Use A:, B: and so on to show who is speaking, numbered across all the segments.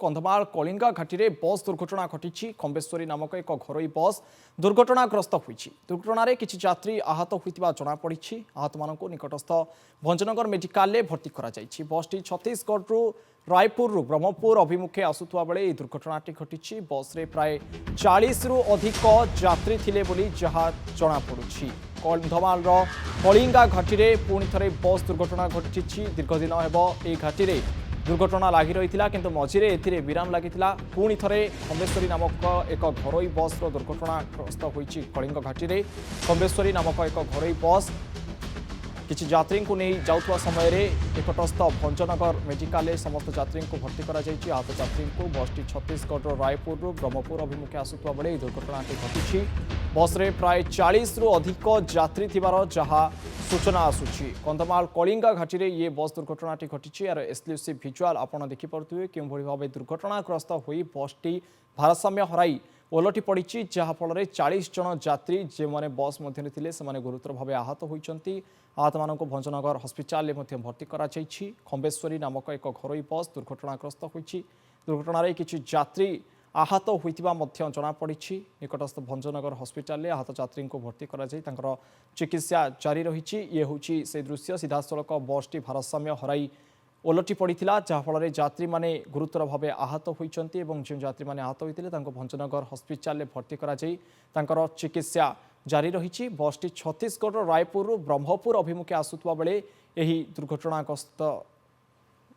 A: कंधमाल कलिंगा घाटी में बस दुर्घटना घटी खंबेश्वरी नामक एक घरोई बस दुर्घटनाग्रस्त होती दुर्घटन किसी यात्री आहत होता जमापड़ी आहत मान निकटस्थ भंजनगर मेडिकाल में भर्ती कर बसटी छत्तीसगढ़ रायपुर ब्रह्मपुर अभिमुखे आसुवा बेले दुर्घटनाटी घटी बस रे प्राय 40 रु अधिक यात्री थिले बोली जहाँ जमापड़ी कंधमाल कलिंगा घाटी में पुणी थे बस दुर्घटना घटी दीर्घ दिन हे घाटी में दुर्घटना लगी रही किंतु मझिरे एथिरे विराम लगी पुणी थे खंबेश्वरी नामक एक घरोई बस दुर्घटनाग्रस्त होती कलिंग घाटी में खंबेश्वरी नामक एक घरोई बस किसी यात्री को नहीं जाऊा समय निकटस्थ भंजनगर मेडिकाल समस्त यात्री को भर्ती कर आहत यात्री को बसटी छत्तीसगढ़ रायपुर ब्रह्मपुर अभिमुखे आसुवा बेले दुर्घटनाटी घटी बस रे प्राय 40 रु अधिक यात्री थिबार जहाँ सूचना आसूची कंधमाल कलिंगा घाटी में ये बस दुर्घटनाटी घटी यार एक्सक्लूसिव भिजुआल आपड़ देखिपे क्यों भाव दुर्घटनाग्रस्त हो बसटी भारसाम्य हराई ओलटी पड़ी जहाँफल 40 जन यात्री जो मैंने बस मध्य थे से गुरुतर भाव आहत होती आहत मान भंजनगर हस्पिटाल भर्ती कर खंबेश्वरी नामक एक घरोई बस दुर्घटनाग्रस्त होती दुर्घटन किसी यात्री आहत होता जमापड़ी निकटस्थ भंजनगर हस्पिटाल आहत यात्री को भर्ती कर चिकित्सा जारी रही ये हूँ से दृश्य सीधासलख बसटी भारसाम्य हराई ओलटी पड़ी जहाँफल यात्री मैंने गुरुतर भाव आहत होती जो यात्री मैंने आहत होते भंजनगर हस्पिटाल भर्ती कर चिकित्सा जारी रही बसटी छत्तीसगढ़ रायपुर ब्रह्मपुर अभिमुखे आसुवा बेले यही दुर्घटनाग्रस्त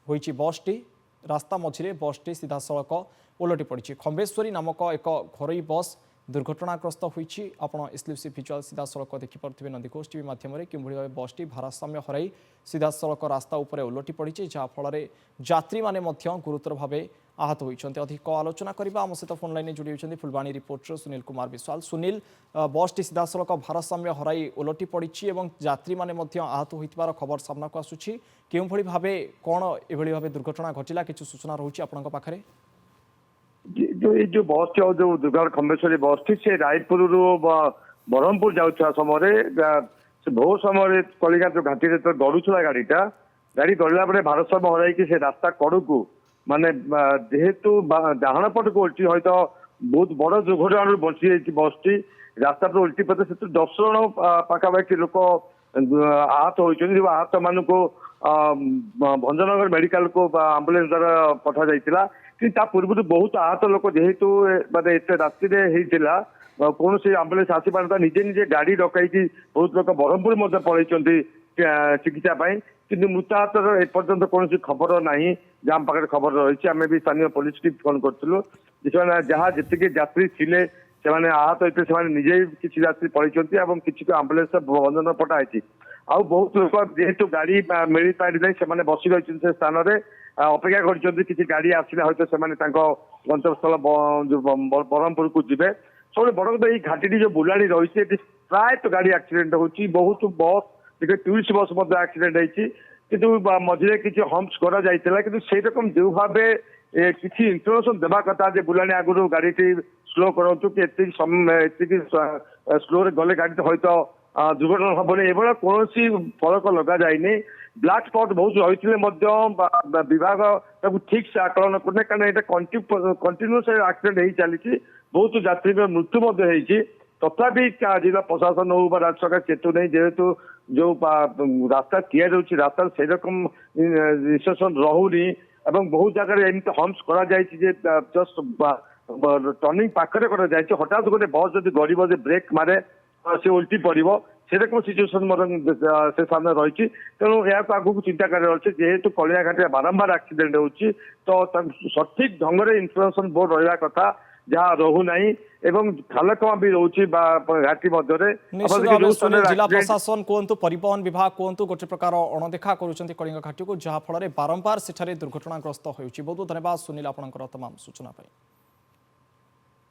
A: होती बसटी रास्ता मझिरे बसटी सीधासलख ओलटी पड़ी खंबेश्वरी नामक एक घरोई बस दुर्घटनाग्रस्त होती आपड़ एक्सक्लूसिव भिजुआल सीधासलख देखिपे नंदीघोष टीवी माध्यम क्यों भाव बसटी भारसाम्य हराई सीधासलख रास्ता उपर ओलटी पड़ी जहाँफल यात्री मैंने गुरुतर भाव आहत होती अधिक आलोचना करने आम सहित फोन लाइन जोड़ी होती फुलवाणी रिपोर्टर सुनील कुमार विश्वाल सुनील बसटी सीधासलख भारसाम्य हराई ओलटी पड़ी यात्री मैंने आहत होता खबर सामना को आसूची क्यों भाव कौन एभली भाव दुर्घटना घटला किसी सूचना रोचे आपण पाखे
B: जो बस जो दुर्गा खंबेश्वरी बस थी से रायपुर ब्रह्मपुर जाऊा समय बहुत समय कलिंगा जो घाटी तो गड़ुला गाड़ीटा गाड़ी गड़ला बेले भारसाम्य हराई से रास्ता कड़ को माने जेहेतु डाहाण पट को उल्टी हयत बहुत बड़ दुर्घटना बची जाती बसटी रास्ता पर उल्टी पड़ते से 10 जन पाखापाखि लोक आहत होती आहत मान को भंजनगर मेडिकल को आंबुलांस द्वारा पठा जाइतिला कि पूर्व बहुत आहत लोक जेहेतु माने एत राति कौन से आंबुलांस आसी पारता निजे निजे गाड़ी डकई बहुत लोग ब्रह्मपुर पलि चिकित्सा किंतु मृताहतर एपर्यंत कौन खबर ना जहाँ पाखे खबर रही आम भी स्थानीय पुलिस की फोन करूँ जहाँ जी यात्री थे से आहत होते से निजे किसी यात्री पलि किसी को आंबुलांस भंजन पठाई आउ बहुत लोग जेहेतु गाड़ी मिल पारि से बस रही से स्थान में अपेक्षा कर किसी गाड़ी आसले हयत से गंतव्यस्थल ब्रह्मपुर को जी सब बड़ कथा घाटी जो बुलाणी रही प्रायत गाड़ी एक्सीडेंट होती बहुत बस टूरिस्ट बस एक्सीडेंट होती किंतु मझे किसी हम्प्स करा से रकम जो भाव किसी इनफर्मेशन देवा कथा बुलाणी आगुरी गाड़ी स्लो करूँ कि स्लो गले गाड़ी तो हयत दुर्घटना हेनी एभा कौन फरक लग जाए ब्लैक स्पॉट बहुत रही विभाग ठीक से आकलन करने कारण यहाँ कंटिन्यूस एक्सीडेंट हो चली बहुत यात्री मृत्यु तथापि जिला प्रशासन हो राज्य सरकार चेतु नहीं जेहेतु जो रास्ता तैयारी रास्ता से रकम इंस्ट्रक्शन रहुनी बहुत जगह एमती हम्प्स करा जस्ट टर्निंग पाखे हठात गोटे बस जब गड़ब ब्रेक मारे से उल्टी पड़ो से रकम सिचुएसन से सामने रही तेणु यहाँ आगे चिंता कर अच्छे जेहेतु कलिया घाटी बारंबार एक्सीडेंट होती तो सठिक ढंग से इन्फर्मेशन बोर्ड रहा कथा जहाँ रोना खालकमा भी रोचे घाटी मध्य
A: जिला प्रशासन कहतु परिवहन विभाग कहतु गोटे प्रकार अणदेखा करुँच कलिंग घाटी को जहाँफल बारंबार सेठारे दुर्घटनाग्रस्त होती बहुत बहुत धन्यवाद सुनील आपंकर तमाम सूचना।